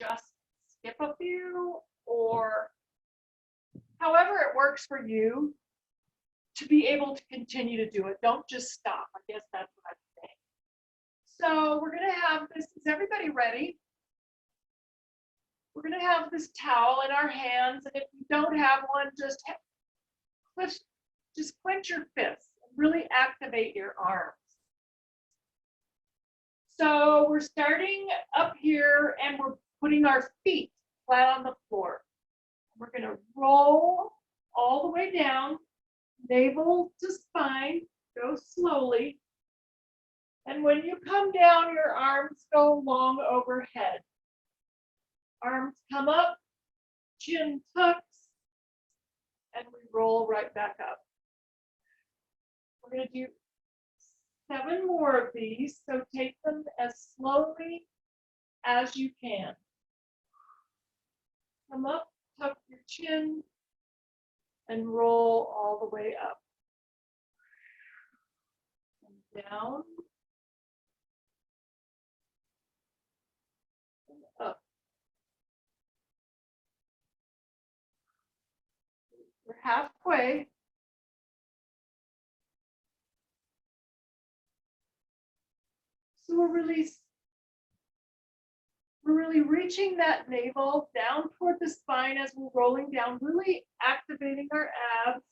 just skip a few, or however it works for you to be able to continue to do it. Don't just stop. I guess that's what I'm saying. So we're going to have this. Is everybody ready? We're going to have this towel in our hands. And if you don't have one, just clench your fists and really activate your arms. So we're starting up here and we're putting our feet flat on the floor. We're going to roll all the way down, navel to spine, go slowly. And when you come down, your arms go long overhead. Arms come up, chin tucks, and we roll right back up. We're going to do 7 more of these, so take them as slowly as you can. Come up, tuck your chin, and roll all the way up. And down. And up. We're halfway. So we're really reaching that navel down toward the spine as we're rolling down, really activating our abs,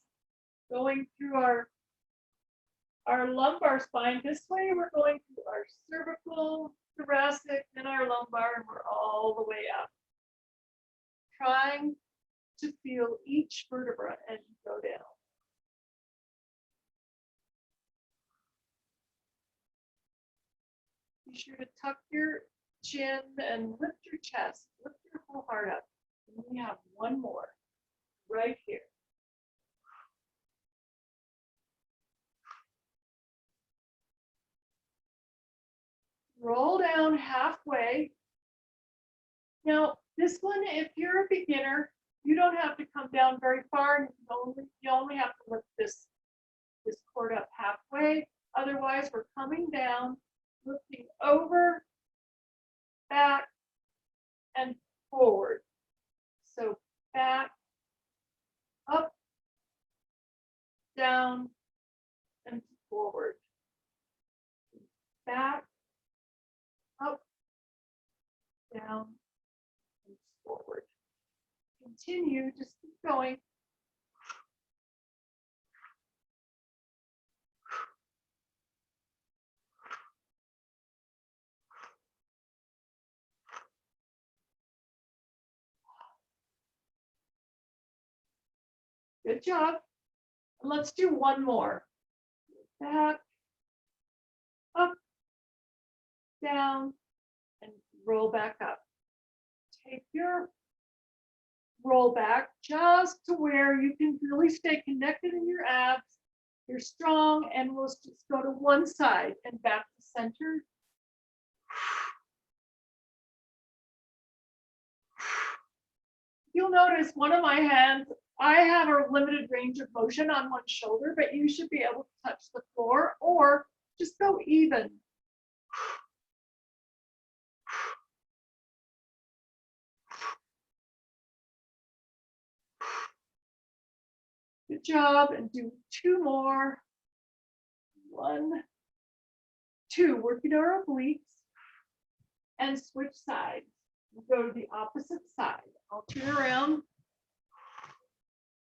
going through our lumbar spine. This way we're going through our cervical, thoracic, and our lumbar, and we're all the way up. Trying to feel each vertebra as you go down. Be sure to tuck your chin and lift your chest, lift your whole heart up. And we have one more right here. Roll down halfway. Now, this one, if you're a beginner, you don't have to come down very far, and you only have to lift this cord up halfway. Otherwise, we're coming down, lifting over, back, and forward. So back, up, down, and forward. Back, up, down, and forward. Continue, just keep going. Good job. And let's do one more. Back, up, down, and roll back up. Take your roll back just to where you can really stay connected in your abs. You're strong, and we'll just go to one side and back to center. You'll notice one of my hands, I have a limited range of motion on one shoulder, but you should be able to touch the floor or just go even. Good job, and do 2 more. 1, 2, working our obliques, and switch sides. We'll go to the opposite side. I'll turn around,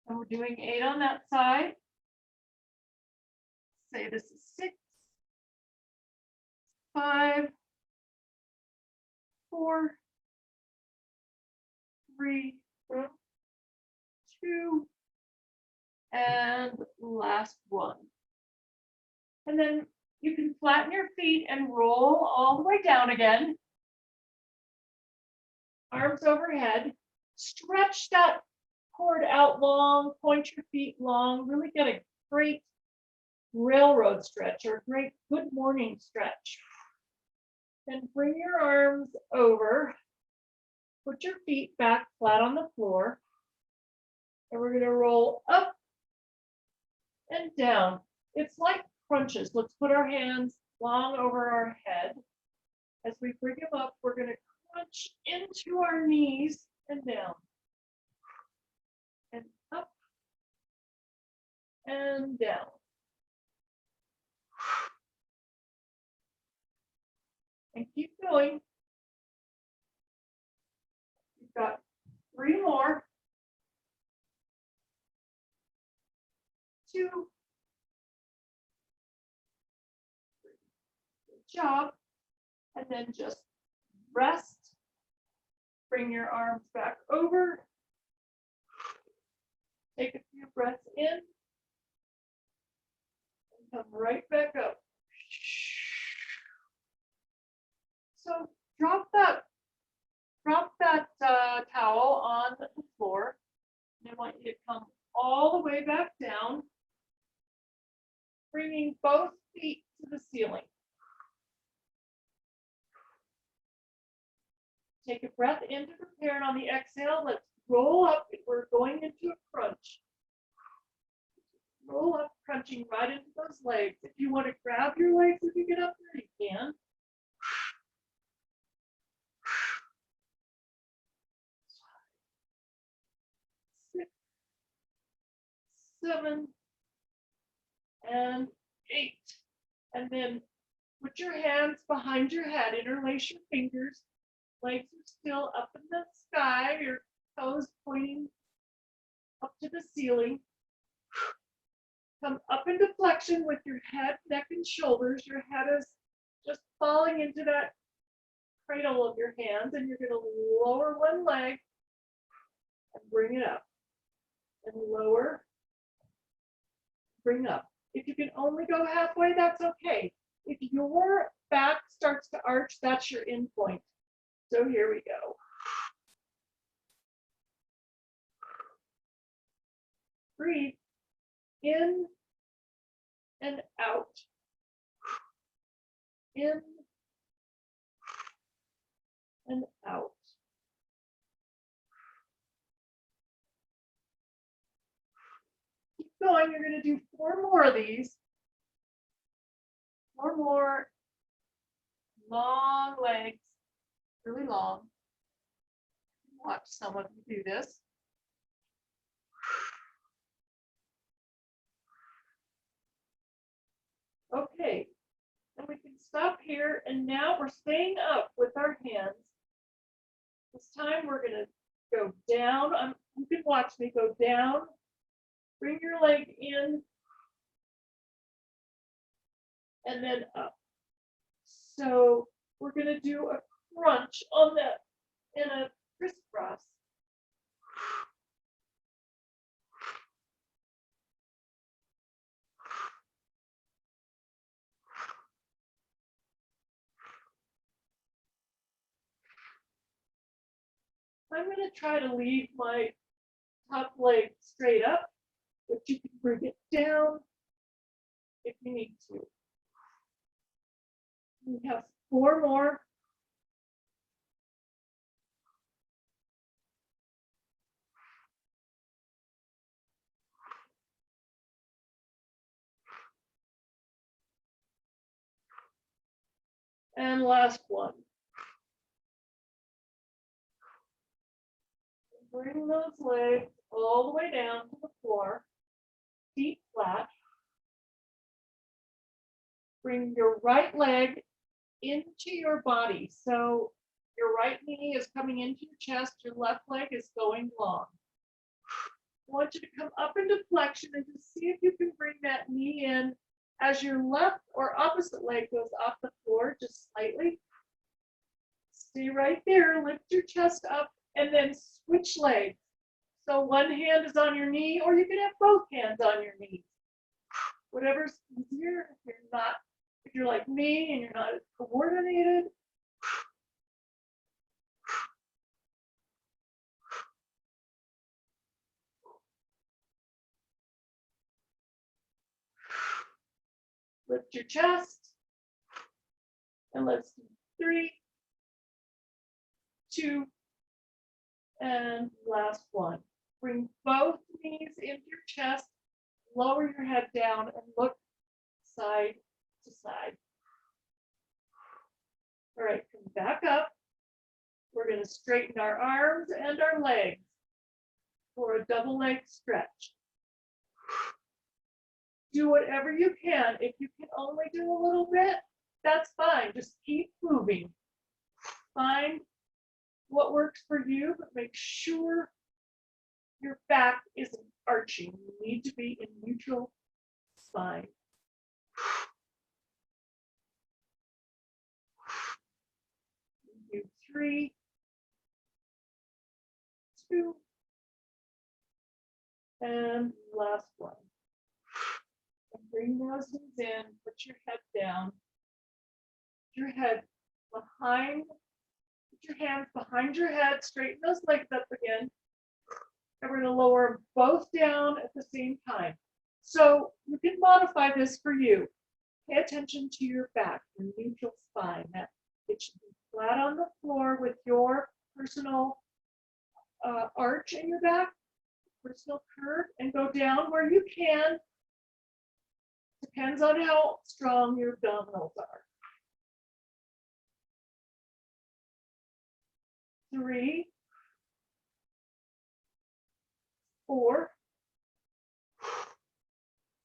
and we're doing 8 on that side. Say this is 6, 5, 4, 3, 2, and last one. And then you can flatten your feet and roll all the way down again. Arms overhead. Stretch that cord out long, point your feet long, really get a great railroad stretch or great good morning stretch. Then bring your arms over, put your feet back flat on the floor, and we're going to roll up and down. It's like crunches. Let's put our hands long over our head. As we bring them up, we're going to crunch into our knees and down. And up and down. And keep going. You've got 3 more. 2. Good job. And then just rest. Bring your arms back over. Take a few breaths in. And come right back up. So drop that towel on the floor. And I want you to come all the way back down, bringing both feet to the ceiling. Take a breath in to prepare, and on the exhale, let's roll up. We're going into a crunch. Roll up, crunching right into those legs. If you want to grab your legs as you get up there, you can. 6, 7, and 8. And then put your hands behind your head, interlace your fingers. Legs are still up in the sky, your toes pointing up to the ceiling. Come up into flexion with your head, neck, and shoulders. Your head is just falling into that cradle of your hands, and you're going to lower one leg and bring it up. And lower, bring up. If you can only go halfway, that's okay. If your back starts to arch, that's your end point. So here we go. Breathe in and out. In and out. Keep going. You're going to do 4 more of these. 4 more long legs, really long. Watch some of you do this. Okay, and we can stop here, and now we're staying up with our hands. This time we're going to go down. You can watch me go down. Bring your leg in, and then up. So we're going to do a crunch on that in a crisscross. I'm going to try to leave my top leg straight up, but you can bring it down if you need to. We have 4 more. And last one. Bring those legs all the way down to the floor, feet flat. Bring your right leg into your body. So your right knee is coming into your chest, your left leg is going long. I want you to come up into flexion and just see if you can bring that knee in as your left or opposite leg goes off the floor just slightly. Stay right there, lift your chest up, and then switch legs. So one hand is on your knee, or you can have both hands on your knees. Whatever's easier. If you're like me and you're not coordinated. Lift your chest. And let's do 3, 2, and last one. Bring both knees into your chest, lower your head down, and look side to side. All right, come back up. We're going to straighten our arms and our legs for a double leg stretch. Do whatever you can. If you can only do a little bit, that's fine. Just keep moving. Find what works for you, but make sure your back isn't arching. You need to be in neutral spine. Do 3, 2, and last one. And bring those knees in, put your head down. Put your head behind, put your hands behind your head, straighten those legs up again. And we're going to lower them both down at the same time. So you can modify this for you. Pay attention to your back, your neutral spine. That it should be flat on the floor with your personal arch in your back, personal curve, and go down where you can. Depends on how strong your abdominals are. 3, 4,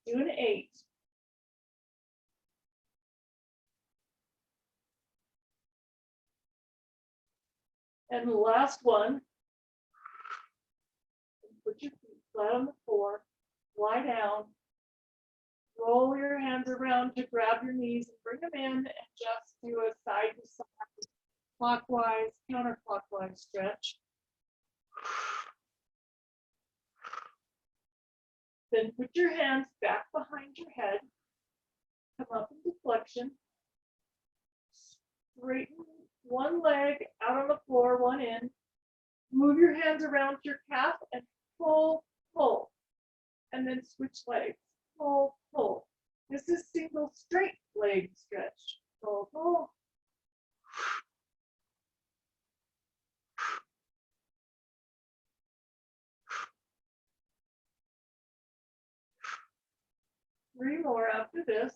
do an 8. And the last one, put your feet flat on the floor, lie down, roll your hands around to grab your knees and bring them in, and just do a side to side, clockwise, counterclockwise stretch. Then put your hands back behind your head, come up into flexion, straighten one leg out on the floor, one in, move your hands around your calf and pull, pull, and then switch legs, pull, pull. This is single straight leg stretch. Pull, pull. Three more after this.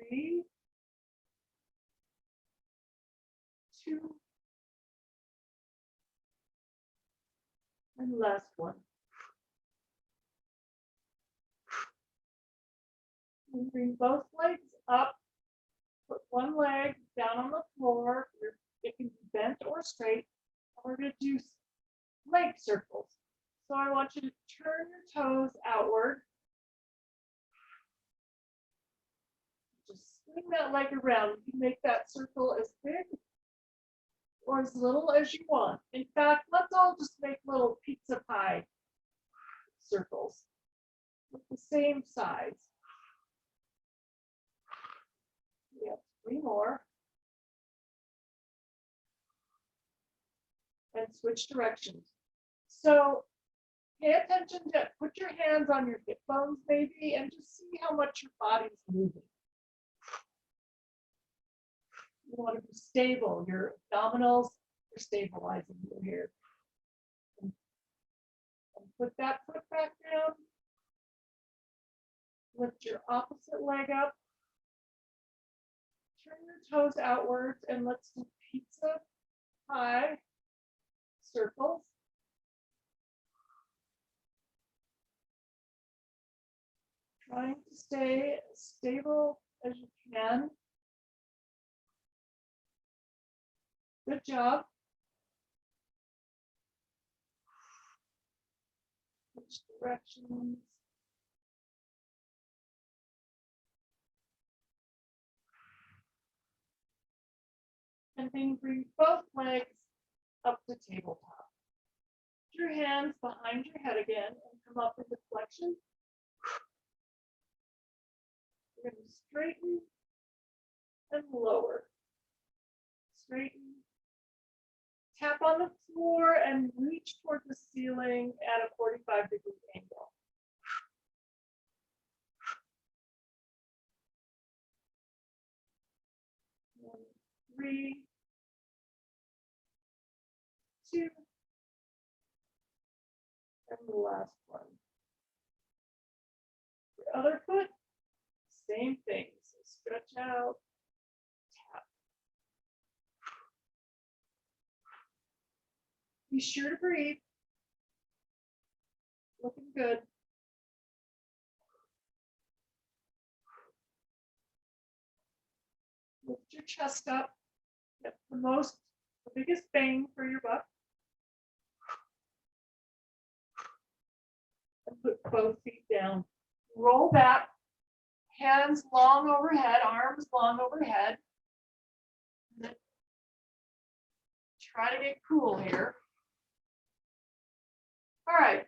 3, 2, and last one. And bring both legs up. Put one leg down on the floor. It can be bent or straight. And we're going to do leg circles. So I want you to turn your toes outward. Just swing that leg around. You can make that circle as big or as little as you want. In fact, let's all just make little pizza pie circles with the same size. We have 3 more. And switch directions. So pay attention to, put your hands on your hip bones maybe, and just see how much your body's moving. You want to be stable. Your abdominals are stabilizing you here. And put that foot back down. Lift your opposite leg up. Turn your toes outwards, and let's do pizza pie circles. Trying to stay as stable as you can. Good job. Which directions? And then bring both legs up to tabletop. Put your hands behind your head again and come up into flexion. We're going to straighten and lower. Straighten. Tap on the floor and reach toward the ceiling at a 45-degree angle. And 3, 2, and the last one. Your other foot, same thing. So stretch out, tap. Be sure to breathe. Looking good. Lift your chest up. Get the biggest bang for your buck. And put both feet down. Roll back. Hands long overhead, arms long overhead. Try to get cool here. All right.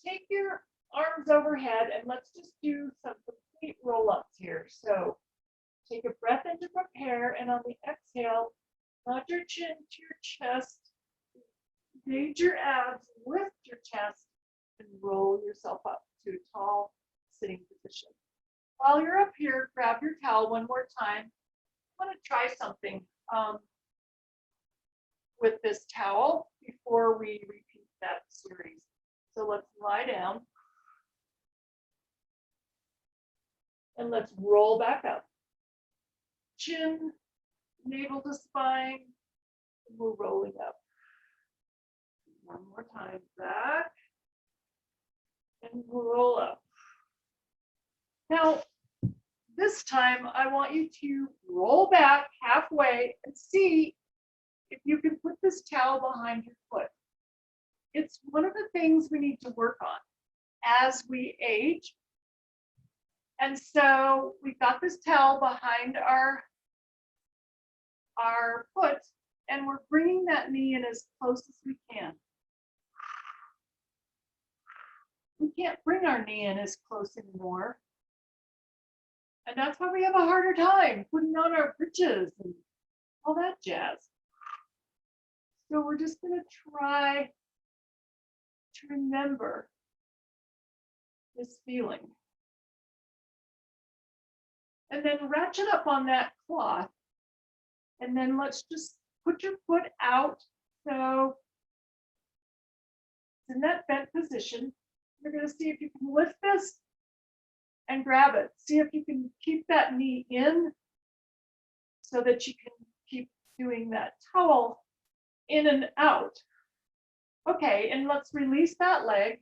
Take your arms overhead and let's just do some complete roll-ups here. So take a breath in to prepare, and on the exhale, nod your chin to your chest, engage your abs, lift your chest, and roll yourself up to a tall sitting position. While you're up here, grab your towel one more time. I want to try something with this towel before we repeat that series. So let's lie down and let's roll back up. Chin, navel to spine, and we're rolling up. One more time, back and roll up. Now, this time I want you to roll back halfway and see if you can put this towel behind your foot. It's one of the things we need to work on as we age. And so we've got this towel behind our foot, and we're bringing that knee in as close as we can. We can't bring our knee in as close anymore. And that's why we have a harder time putting on our britches and all that jazz. So we're just going to try to remember this feeling. And then ratchet up on that cloth. And then let's just put your foot out. So it's in that bent position. You're going to see if you can lift this and grab it. See if you can keep that knee in so that you can keep doing that towel in and out. Okay, and let's release that leg.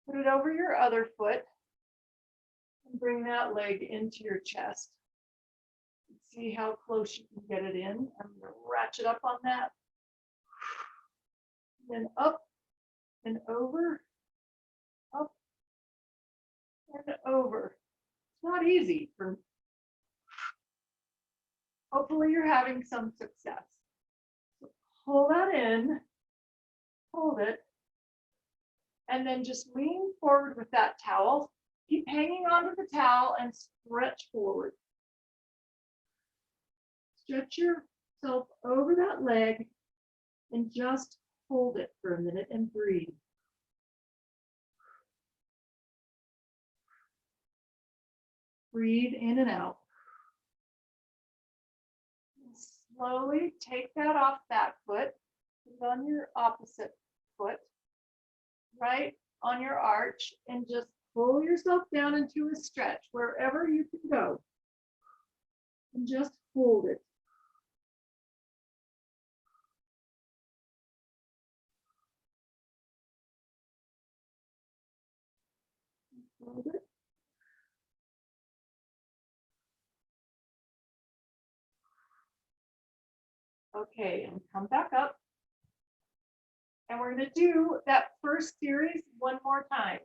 Put it over your other foot and bring that leg into your chest. See how close you can get it in. I'm going to ratchet up on that. Then up and over, up and over. It's not easy. Hopefully you're having some success. So pull that in, hold it, and then just lean forward with that towel. Keep hanging onto the towel and stretch forward. Stretch yourself over that leg and just hold it for a minute and breathe. Breathe in and out. And slowly take that off that foot, put it on your opposite foot, right on your arch, and just pull yourself down into a stretch wherever you can go. And just hold it. Hold it. Okay, and come back up. And we're going to do that first series one more time.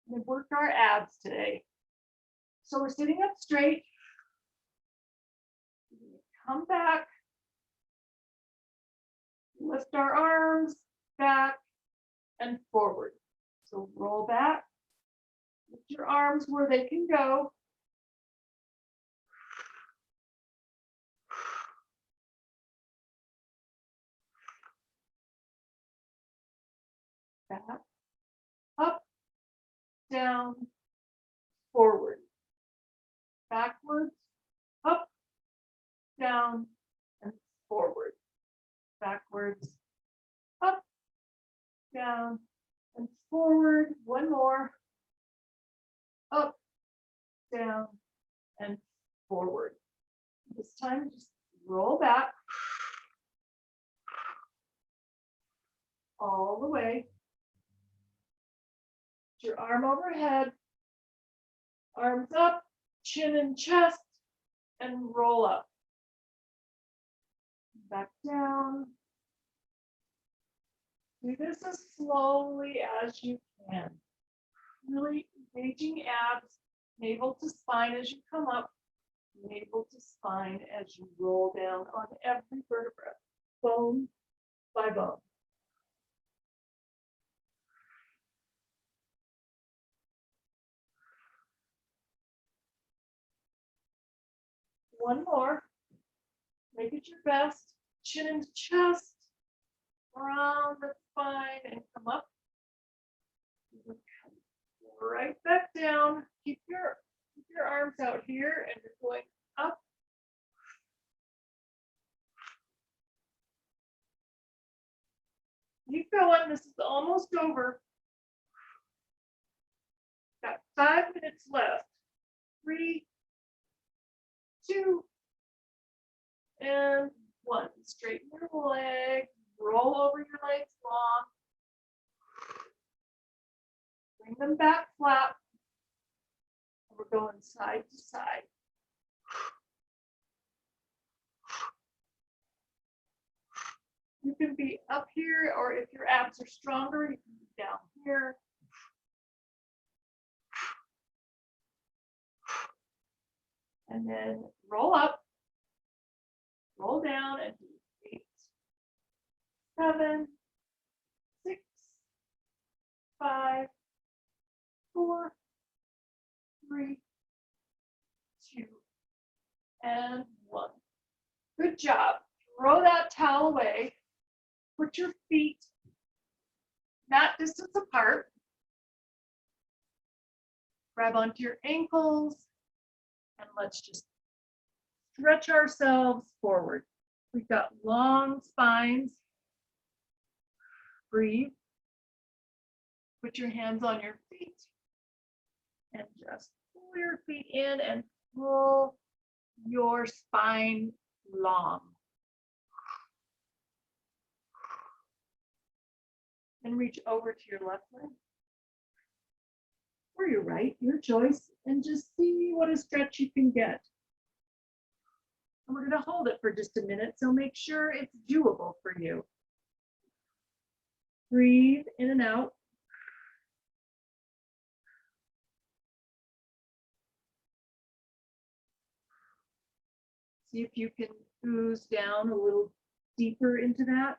We worked our abs today. So we're sitting up straight. Come back. Lift our arms back and forward. So roll back. Lift your arms where they can go. Back, up, down, forward. Backwards, up, down, and forward. Backwards, up, down, and forward. One more. Up, down, and forward. This time, just roll back all the way. Put your arm overhead, arms up, chin and chest, and roll up. Back down. Do this as slowly as you can. Really engaging abs, navel to spine as you come up, navel to spine as you roll down on every vertebra, bone by bone. One more. Make it your best. Chin and chest, around the spine, and come up. Right back down. Keep your arms out here, and you're going up. Keep going. This is almost over. Got 5 minutes left. 3, 2, and 1. Straighten your leg. Roll over your legs long. Bring them back flat. We're going side to side. You can be up here, or if your abs are stronger, you can be down here. And then roll up, roll down, and do 8, 7, 6, 5, 4, 3, 2, and 1. Good job. Throw that towel away. Put your feet mat distance apart. Grab onto your ankles, and let's just stretch ourselves forward. We've got long spines. Breathe. Put your hands on your feet and just pull your feet in and pull your spine long. And reach over to your left leg or your right, your choice, and just see what a stretch you can get. And we're going to hold it for just a minute, so make sure it's doable for you. Breathe in and out. See if you can ooze down a little deeper into that.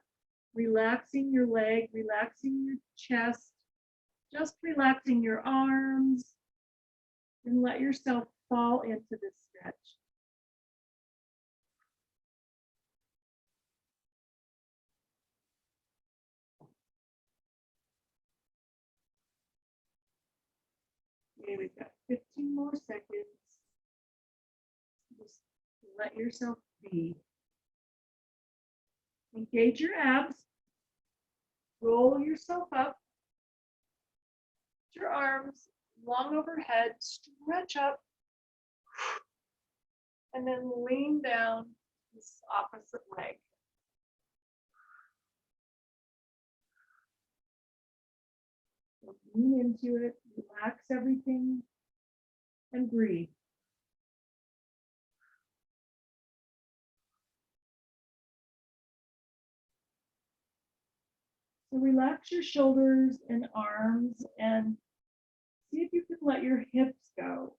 Relaxing your leg, relaxing your chest, just relaxing your arms, and let yourself fall into this stretch. Okay, we've got 15 more seconds. Just let yourself be. Engage your abs. Roll yourself up. Put your arms long overhead. Stretch up. And then lean down this opposite leg. So lean into it. Relax everything. And breathe. So relax your shoulders and arms and see if you can let your hips go.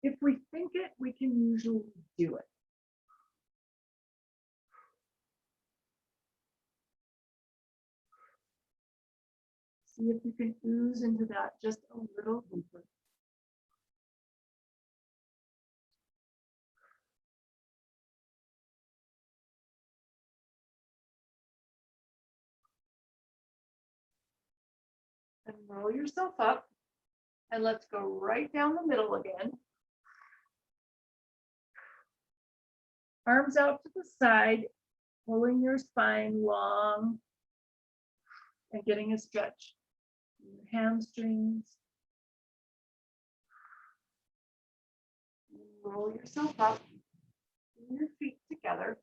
If we think it, we can usually do it. See if you can ooze into that just a little deeper. And roll yourself up. And let's go right down the middle again. Arms out to the side, pulling your spine long and getting a stretch. Your hamstrings. Roll yourself up. Bring your feet together.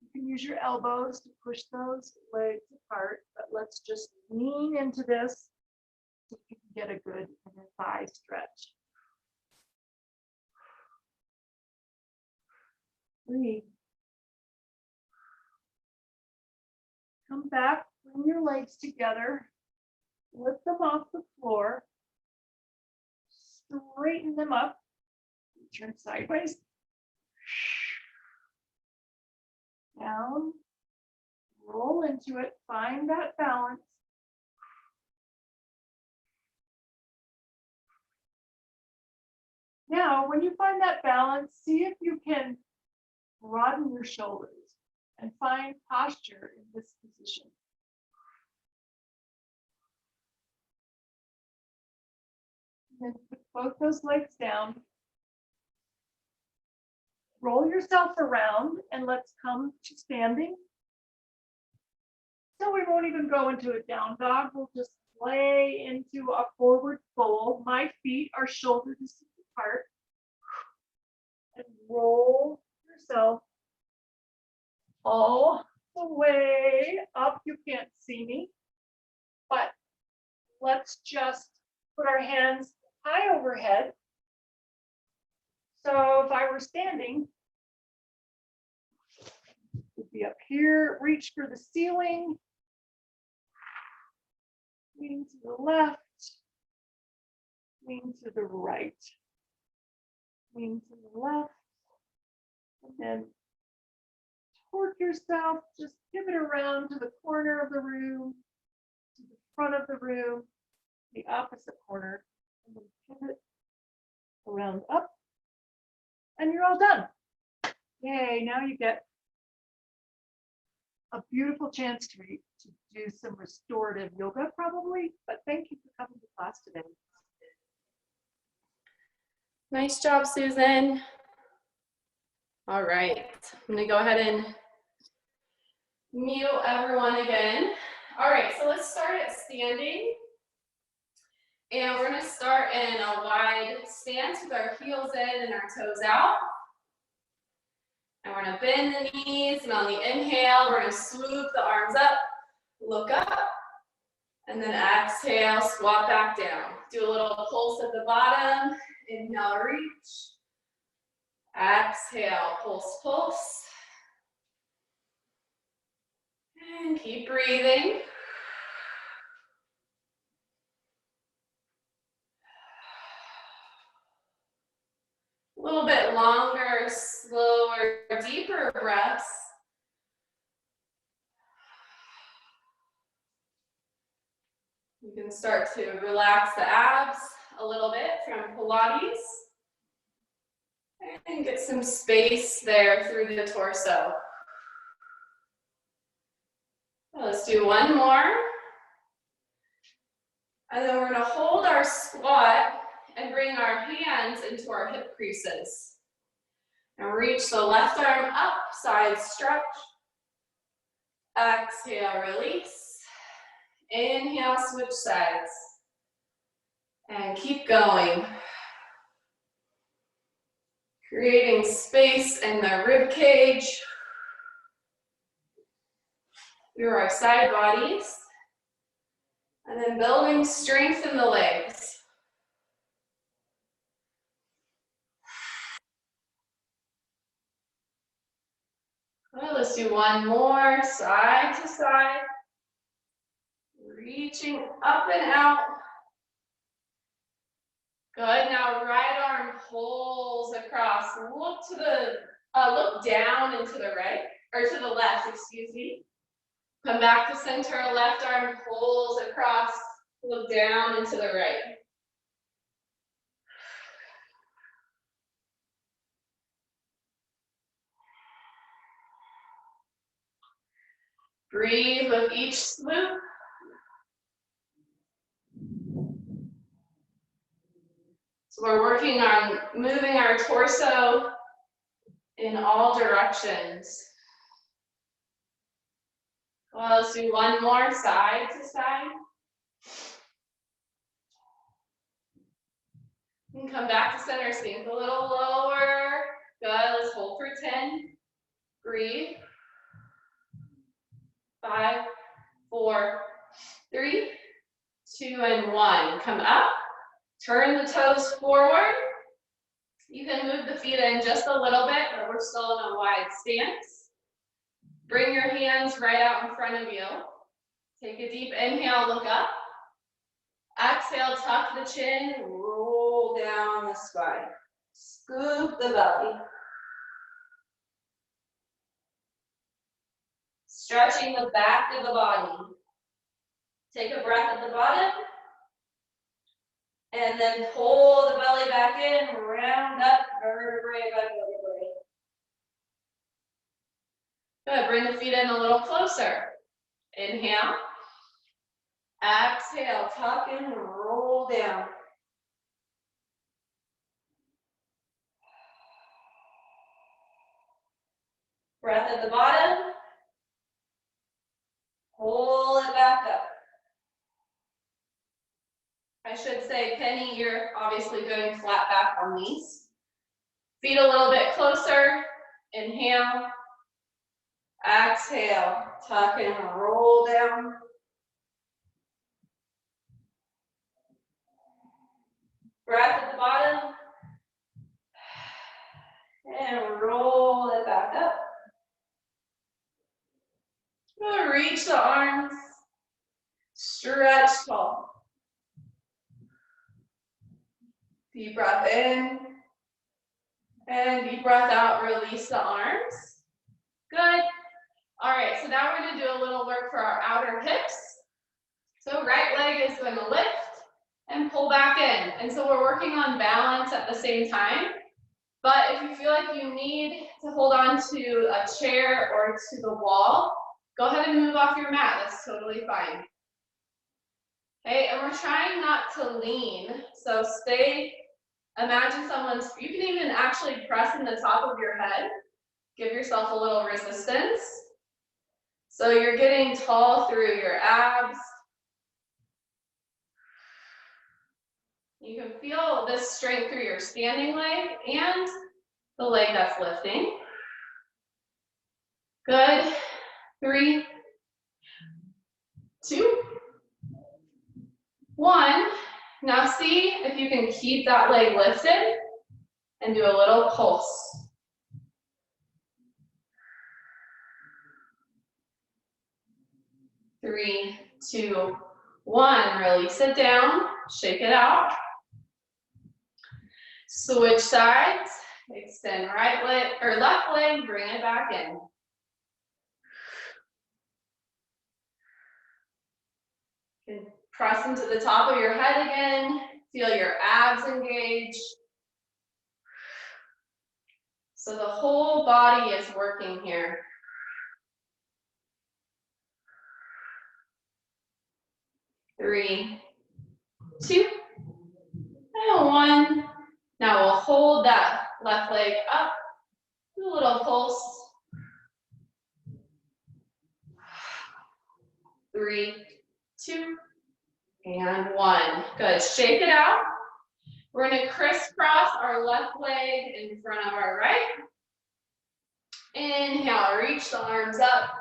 You can use your elbows to push those legs apart, but let's just lean into this so you can get a good inner thigh stretch. Breathe. Come back, bring your legs together, lift them off the floor, straighten them up, turn sideways, down, roll into it, find that balance. Now, when you find that balance, see if you can broaden your shoulders and find posture in this position. And then put both those legs down. Roll yourself around and let's come to standing. So we won't even go into a down dog. We'll just lay into a forward fold. My feet are shoulder distance apart. And roll yourself all the way up. You can't see me, but let's just put our hands high overhead. So if I were standing, would be up here, reach for the ceiling, lean to the left, lean to the right, lean to the left, and then torque yourself, just give it around to the corner of the room, to the front of the room, the opposite corner, and then pivot around up, and you're all done. Yay, now you get a beautiful chance to do some restorative yoga probably, but thank you for coming to class today. Nice job, Susan. All right, I'm gonna go ahead and mute everyone again. All right, so let's start at standing. And we're gonna start in a wide stance with our heels in and our toes out. And we're gonna bend the knees, and on the inhale, we're gonna swoop the arms up, look up, and then exhale, squat back down. Do a little pulse at the bottom. Inhale, reach. Exhale, pulse, pulse. And keep breathing. A little bit longer, slower, deeper breaths. You can start to relax the abs a little bit from Pilates and get some space there through the torso. Let's do one more. And then we're going to hold our squat and bring our hands into our hip creases. And reach the left arm up, side stretch. Exhale, release. Inhale, switch sides. And keep going. Creating space in the rib cage through our side bodies. And then building strength in the legs. Well, let's do one more, side to side. Reaching up and out. Good, now right arm pulls across. Look to the, look down and to the right, or to the left, excuse me. Come back to center, left arm pulls across. Look down and to the right. Breathe with each swoop. So we're working on moving our torso in all directions. Well, let's do one more, side to side. And come back to center, sink a little lower. Good, let's hold for 10. Breathe. 5, 4, 3, 2, and 1. Come up, turn the toes forward. You can move the feet in just a little bit, but we're still in a wide stance. Bring your hands right out in front of you. Take a deep inhale, look up. Exhale, tuck the chin, roll down the spine. Scoop the belly. Stretching the back of the body. Take a breath at the bottom. And then pull the belly back in, round up, vertebrae by vertebrae. Good, bring the feet in a little closer. Inhale. Exhale, tuck and roll down. Breath at the bottom. Pull it back up. I should say, Penny, you're obviously going flat back on these. Feet a little bit closer. Inhale. Exhale, tuck and roll down. Breath at the bottom. And roll it back up. Reach the arms. Stretch tall. Deep breath in. And deep breath out, release the arms. Good. All right, so now we're going to do a little work for our outer hips. So right leg is going to lift and pull back in. And so we're working on balance at the same time. But if you feel like you need to hold on to a chair or to the wall, go ahead and move off your mat. That's totally fine. Okay, and we're trying not to lean. So imagine you can even actually press in the top of your head. Give yourself a little resistance. So you're getting tall through your abs. You can feel this strength through your standing leg and the leg that's lifting. Good. 3, 2, 1. Now see if you can keep that leg lifted and do a little pulse. 3, 2, 1. Release it down. Shake it out. Switch sides. Extend right leg or left leg. Bring it back in. You can press into the top of your head again. Feel your abs engage. So the whole body is working here. 3, 2, and 1. Now we'll hold that left leg up. Do a little pulse. 3, 2, and 1. Good. Shake it out. We're going to crisscross our left leg in front of our right. Inhale, reach the arms up.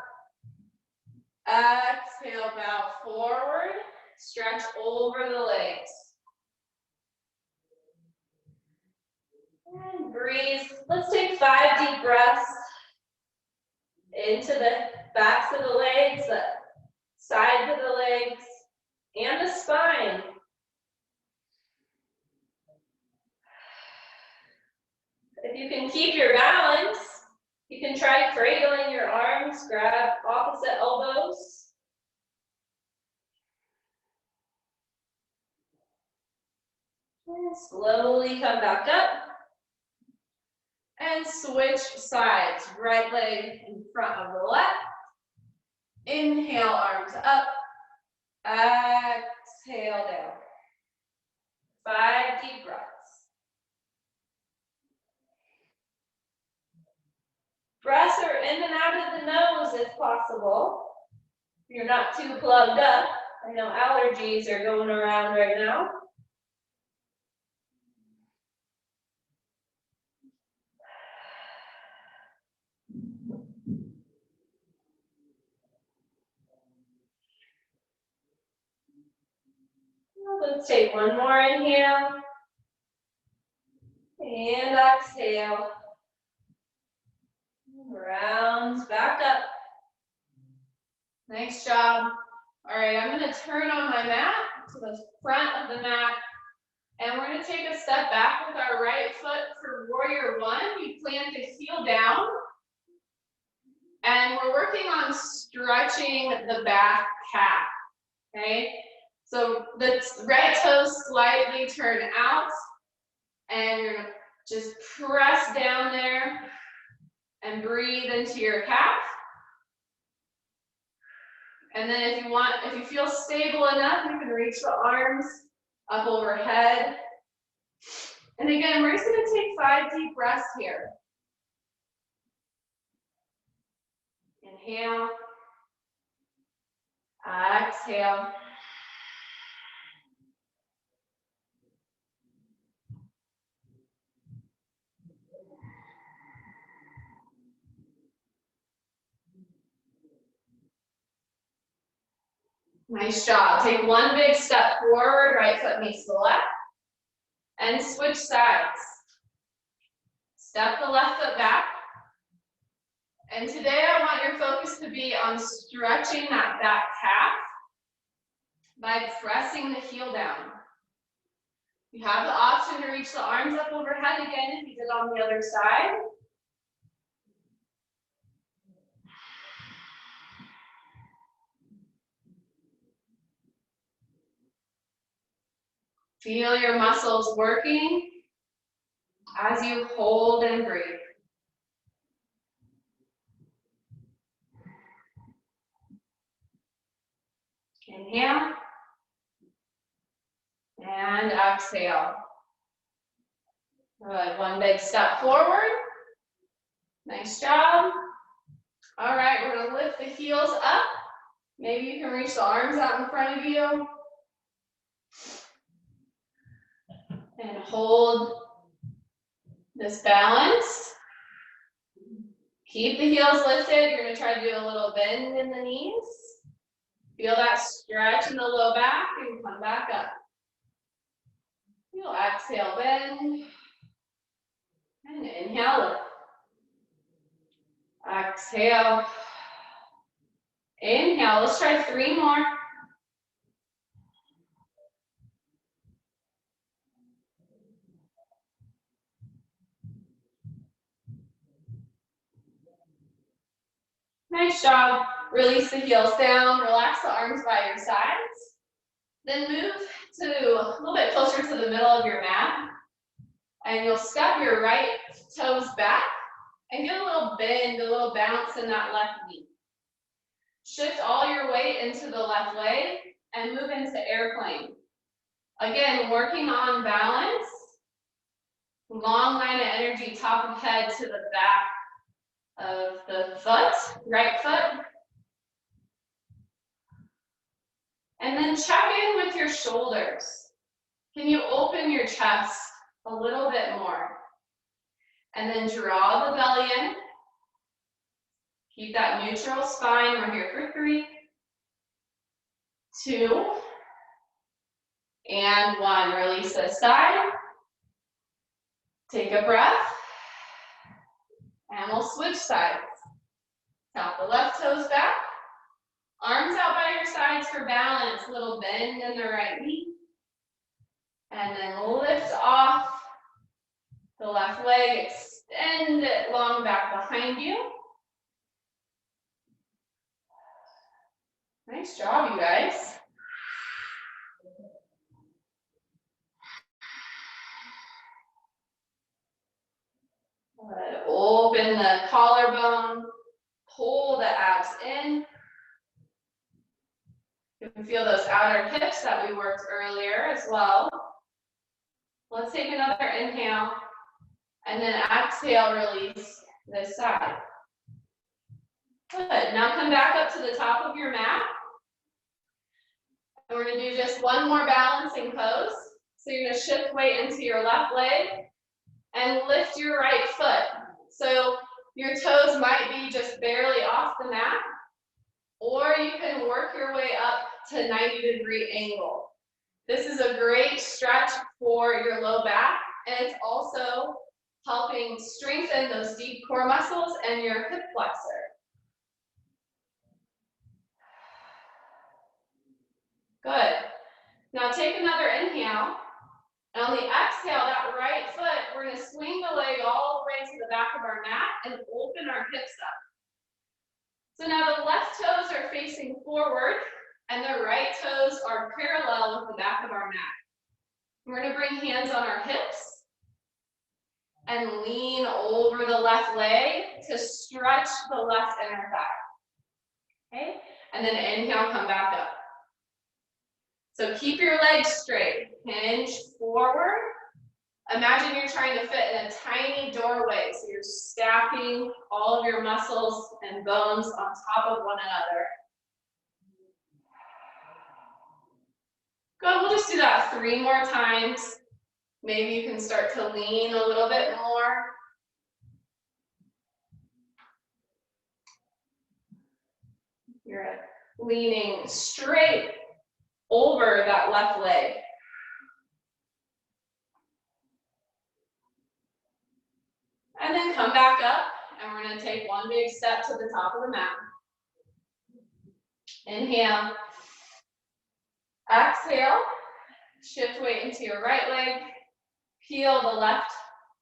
Exhale, bow forward. Stretch over the legs. And breathe. Let's take 5 deep breaths into the backs of the legs, the sides of the legs, and the spine. If you can keep your balance, you can try cradling your arms, grab opposite elbows. And slowly come back up. And switch sides. Right leg in front of the left. Inhale, arms up. Exhale down. 5 deep breaths. Breaths are in and out of the nose if possible. If you're not too plugged up. I know allergies are going around right now. Let's take one more inhale. And exhale. Rounds back up. Nice job. All right, I'm going to turn on my mat to the front of the mat. And we're going to take a step back with our right foot for warrior one. We plant the heel down. And we're working on stretching the back calf. Okay? So the right toes slightly turn out. And you're going to just press down there and breathe into your calf. And then if you feel stable enough, you can reach the arms up overhead. And again, we're just going to take 5 deep breaths here. Inhale. Exhale. Nice job. Take one big step forward, right foot meets the left, and switch sides. Step the left foot back. And today I want your focus to be on stretching that back calf by pressing the heel down. You have the option to reach the arms up overhead again if you did on the other side. Feel your muscles working as you hold and breathe. Inhale. And exhale. Good. One big step forward. Nice job. All right, we're going to lift the heels up. Maybe you can reach the arms out in front of you. And hold this balance. Keep the heels lifted. You're going to try to do a little bend in the knees. Feel that stretch in the low back and come back up. You'll exhale, bend. And inhale, lift. Exhale. Inhale. Let's try 3 more. Nice job. Release the heels down. Relax the arms by your sides. Then move to a little bit closer to the middle of your mat. And you'll step your right toes back and get a little bend, a little bounce in that left knee. Shift all your weight into the left leg and move into airplane. Again, working on balance. Long line of energy, top of head to the back of the foot, right foot. And then check in with your shoulders. Can you open your chest a little bit more? And then draw the belly in. Keep that neutral spine. We're here for 3, 2, and 1. Release this side. Take a breath. And we'll switch sides. Tap the left toes back. Arms out by your sides for balance. Little bend in the right knee. And then lift off the left leg. Extend it long back behind you. Nice job, you guys. Good. Open the collarbone. Pull the abs in. You can feel those outer hips that we worked earlier as well. Let's take another inhale. And then exhale, release this side. Good. Now come back up to the top of your mat. And we're going to do just one more balancing pose. So you're going to shift weight into your left leg and lift your right foot. So Your toes might be just barely off the mat, or you can work your way up to 90-degree angle. This is a great stretch for your low back, and it's also helping strengthen those deep core muscles and your hip flexor. Good. Now take another inhale, and on the exhale, that right foot, we're gonna swing the leg all the way to the back of our mat and open our hips up. So now the left toes are facing forward, and the right toes are parallel with the back of our mat. We're gonna bring hands on our hips and lean over the left leg to stretch the left inner thigh. Okay? And then inhale, come back up. So keep your legs straight. Hinge forward. Imagine you're trying to fit in a tiny doorway. So you're stacking all of your muscles and bones on top of one another. Good, we'll just do that 3 more times. Maybe you can start to lean a little bit more. You're leaning straight over that left leg. And then come back up, and we're gonna take one big step to the top of the mat. Inhale. Exhale. Shift weight into your right leg. Peel the left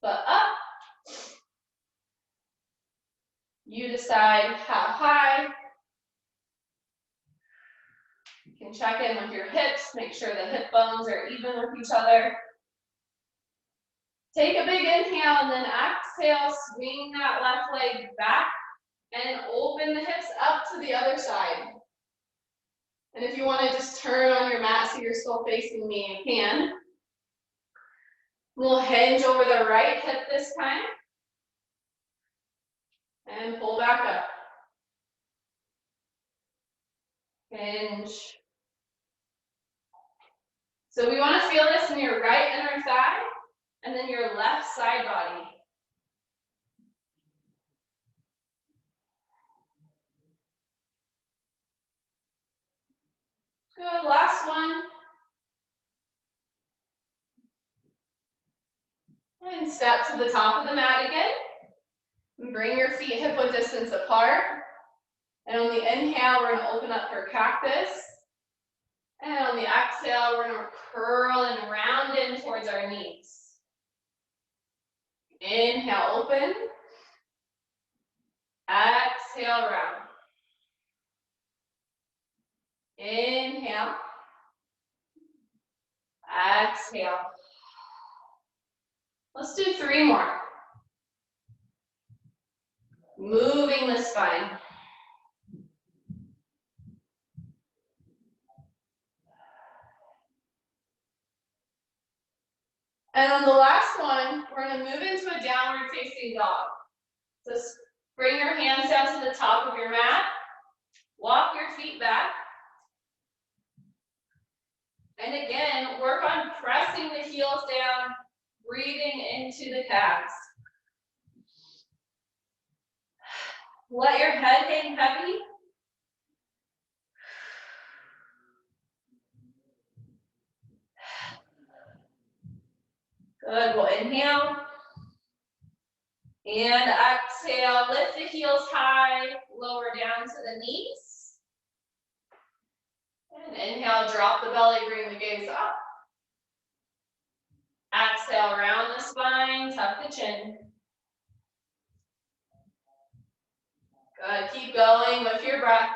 foot up. You decide how high. You can check in with your hips, make sure the hip bones are even with each other. Take a big inhale and then exhale, swing that left leg back and open the hips up to the other side. And if you want to just turn on your mat so you're still facing me, you can. We'll hinge over the right hip this time. And pull back up. Hinge. So we want to feel this in your right inner thigh and then your left side body. Good, last one. And step to the top of the mat again. And bring your feet hip-width distance apart. And on the inhale, we're gonna open up for cactus. And on the exhale, we're gonna curl and round in towards our knees. Inhale, open. Exhale, round. Inhale. Exhale. Let's do 3 more. Moving the spine. And on the last one, we're going to move into a downward facing dog. So bring your hands down to the top of your mat. Walk your feet back. And again, work on pressing the heels down, breathing into the calves. Let your head hang heavy. Good, we'll inhale. And exhale, lift the heels high, lower down to the knees. And inhale, drop the belly, bring the gaze up. Exhale, round the spine, tuck the chin. Good, keep going with your breath.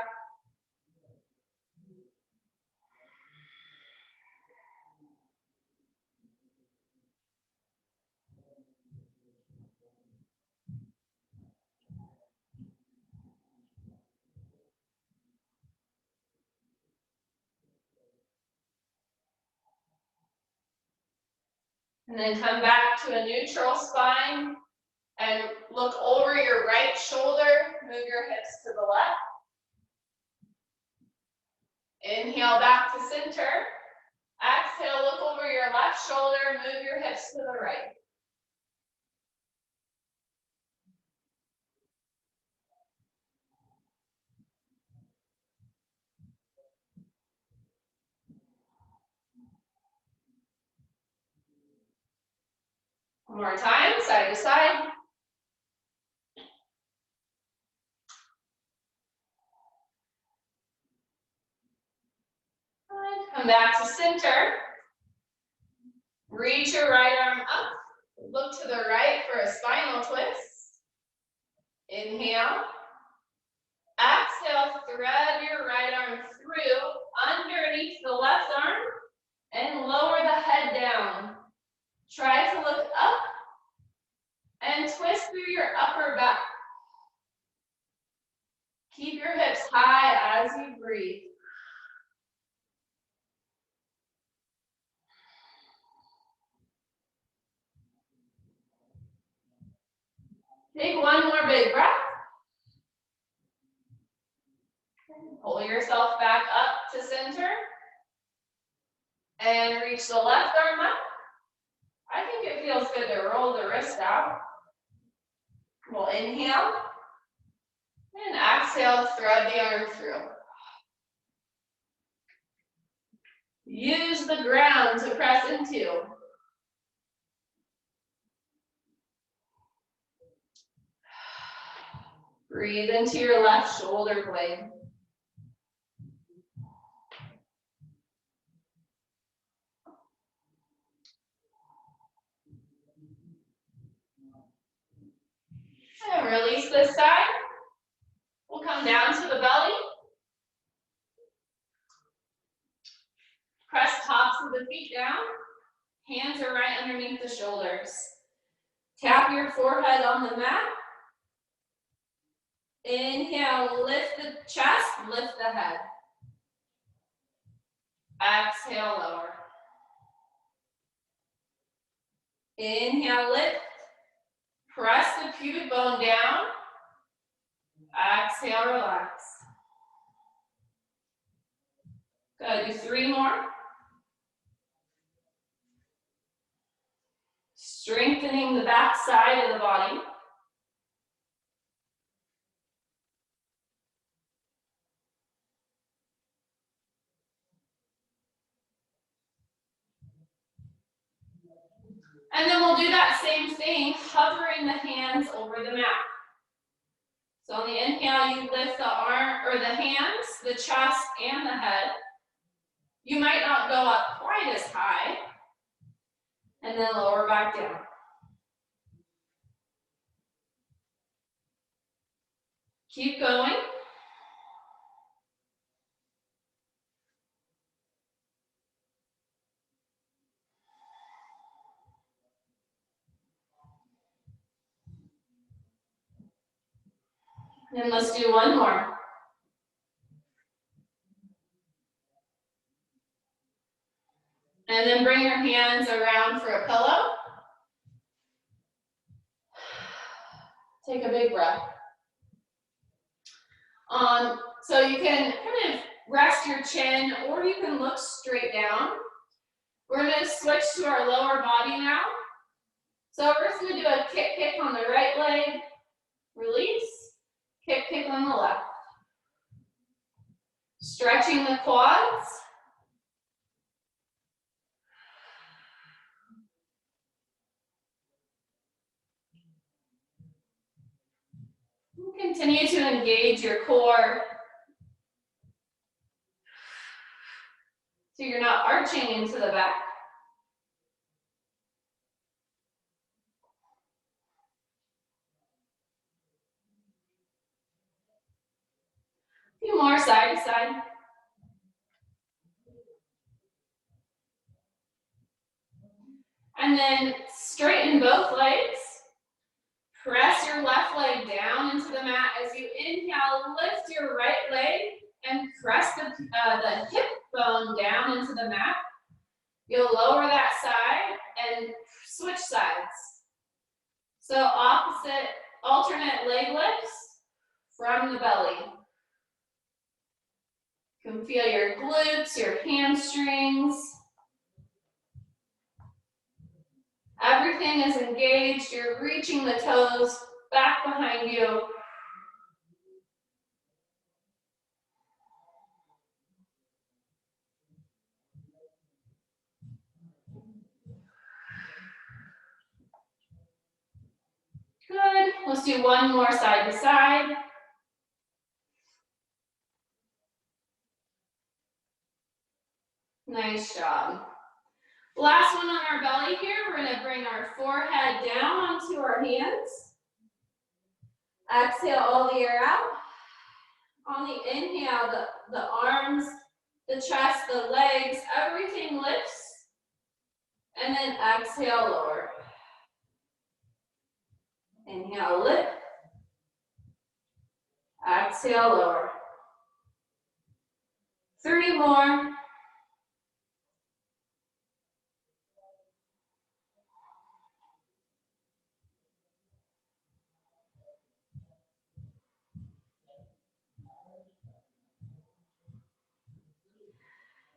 And then come back to a neutral spine and look over your right shoulder, move your hips to the left. Inhale back to center. Exhale, look over your left shoulder, move your hips to the right. One more time, side to side. Good. Come back to center. Reach your right arm up. Look to the right for a spinal twist. Inhale. Exhale, thread your right arm through underneath the left arm and lower the head down. Try to look up and twist through your upper back. Keep your hips high as you breathe. Take one more big breath. Pull yourself back up to center. And reach the left arm up. I think it feels good to roll the wrist out. We'll inhale. And exhale, thread the arm through. Use the ground to press into. Breathe into your left shoulder blade. And release this side. We'll come down to the belly. Press tops of the feet down. Hands are right underneath the shoulders. Tap your forehead on the mat. Inhale, lift the chest, lift the head. Exhale, lower. Inhale, lift. Press the pubic bone down. Exhale, relax. Good, do 3 more. Strengthening the back side of the body. And then we'll do that same thing, hovering the hands over the mat. So on the inhale, you lift the arm or the hands, the chest, and the head. You might not go up quite as high. And then lower back down. Keep going. And let's do one more. And then bring your hands around for a pillow. Take a big breath. So you can kind of rest your chin or you can look straight down. We're going to switch to our lower body now. So we're just going to do a kick on the right leg, release, kick on the left. Stretching the quads. Continue to engage your core so you're not arching into the back. A few more side to side. And then straighten both legs. Press your left leg down into the mat. As you inhale, lift your right leg and press the hip bone down into the mat. You'll lower that side and switch sides. So opposite, alternate leg lifts from the belly. You can feel your glutes, your hamstrings. Everything is engaged. You're reaching the toes back behind you. Let's do one more side to side. Nice job. Last one on our belly here. We're going to bring our forehead down onto our hands. Exhale all the air out. On the inhale, the arms, the chest, the legs, everything lifts. And then exhale, lower. Inhale, lift. Exhale, lower. 3 more.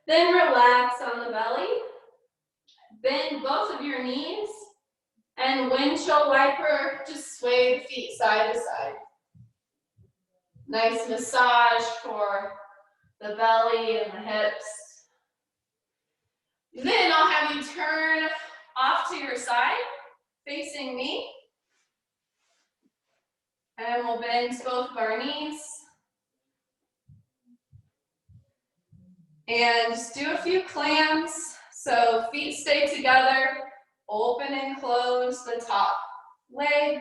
Then relax on the belly. Bend both of your knees. And windshield wiper, just sway the feet side to side. Nice massage for the belly and the hips. Then I'll have you turn off to your side, facing me. And we'll bend both of our knees. And just do a few clams. So feet stay together, open and close the top leg.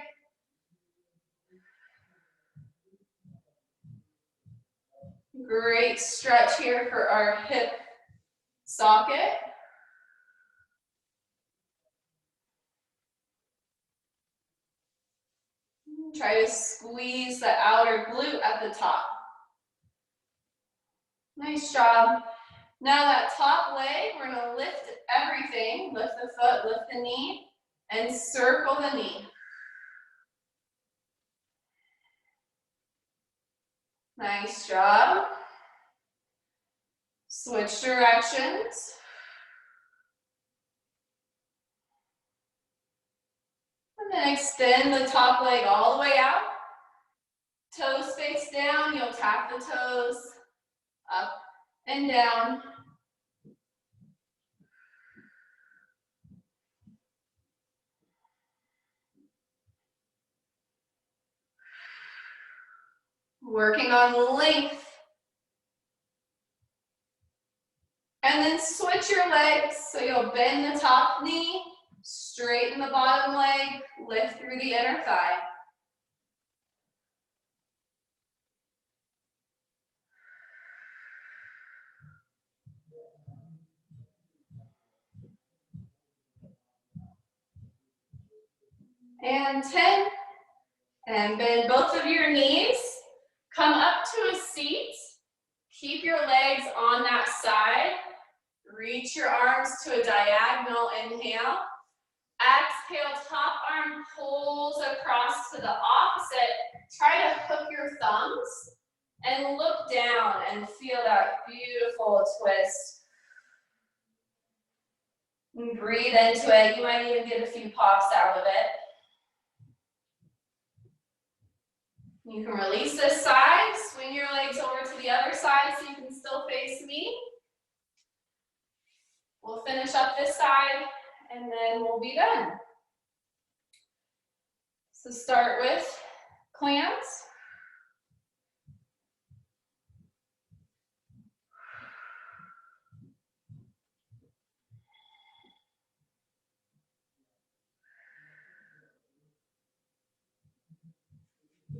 Great stretch here for our hip socket. Try to squeeze the outer glute at the top. Nice job. Now that top leg, we're going to lift everything. Lift the foot, lift the knee, and circle the knee. Nice job. Switch directions. And then extend the top leg all the way out. Toes face down, you'll tap the toes up and down. Working on length. And then switch your legs, so you'll bend the top knee, straighten the bottom leg, lift through the inner thigh. And 10, and bend both of your knees. Come up to a seat. Keep your legs on that side. Reach your arms to a diagonal inhale. Exhale, top arm pulls across to the opposite. Try to hook your thumbs and look down and feel that beautiful twist. And breathe into it. You might even get a few pops out of it. You can release this side, swing your legs over to the other side so you can still face me. We'll finish up this side and then we'll be done. So start with clams.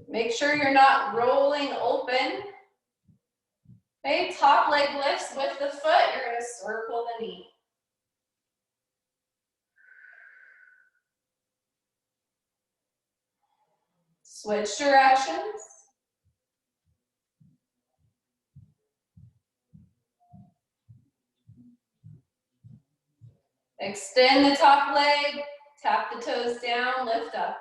Make sure you're not rolling open. Okay, top leg lifts with the foot. You're going to circle the knee. Switch directions. Extend the top leg, tap the toes down, lift up.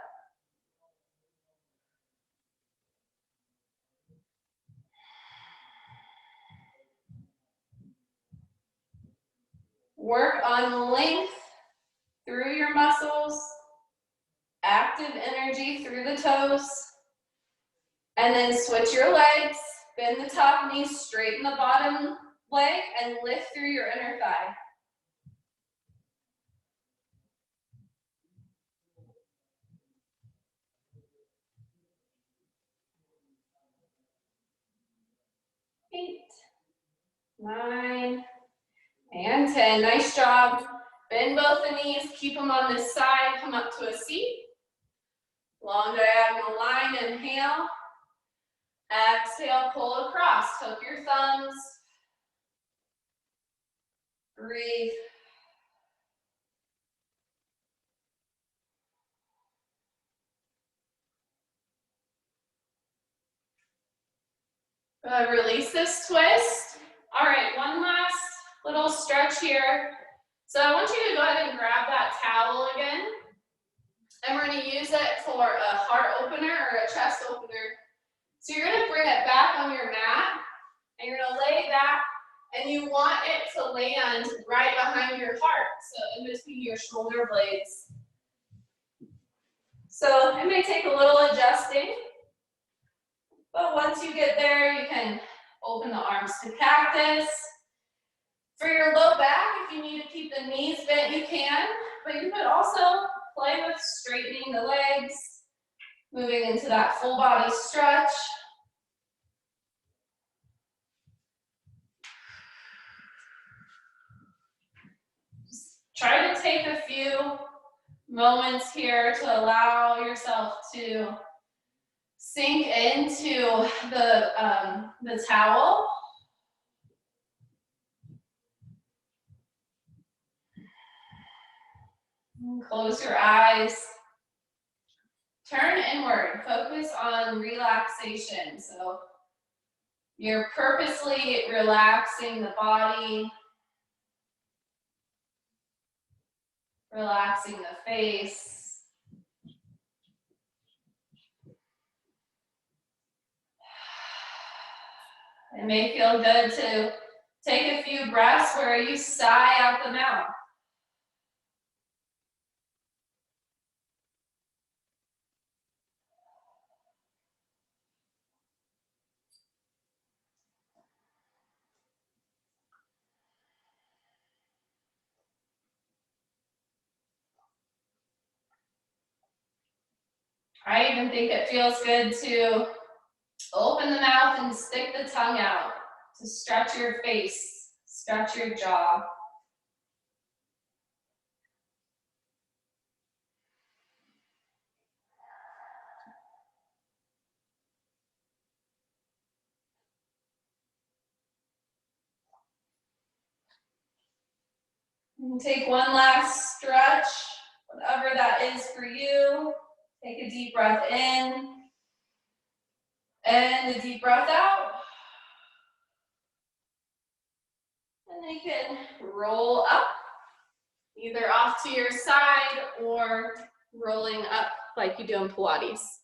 Work on length through your muscles, active energy through the toes, and then switch your legs, bend the top knee, straighten the bottom leg, and lift through your inner thigh. 9, and 10. Nice job. Bend both the knees, keep them on this side, come up to a seat. Long diagonal line, inhale. Exhale, pull across. Hook your thumbs. Breathe. Release this twist. All right, one last little stretch here. So I want you to go ahead and grab that towel again. And we're going to use it for a heart opener or a chest opener. So you're going to bring it back on your mat. And you're going to lay back. And you want it to land right behind your heart. So in between your shoulder blades. So it may take a little adjusting. But once you get there, you can open the arms to cactus. For your low back, if you need to keep the knees bent, you can. But you could also play with straightening the legs, moving into that full body stretch. Just try to take a few moments here to allow yourself to sink into the towel. Close your eyes. Turn inward. Focus on relaxation. So you're purposely relaxing the body, relaxing the face. It may feel good to take a few breaths where you sigh out the mouth. I even think it feels good to open the mouth and stick the tongue out to stretch your face, stretch your jaw. And take one last stretch, whatever that is for you. Take a deep breath in and a deep breath out. And you can roll up, either off to your side or rolling up like you do in Pilates.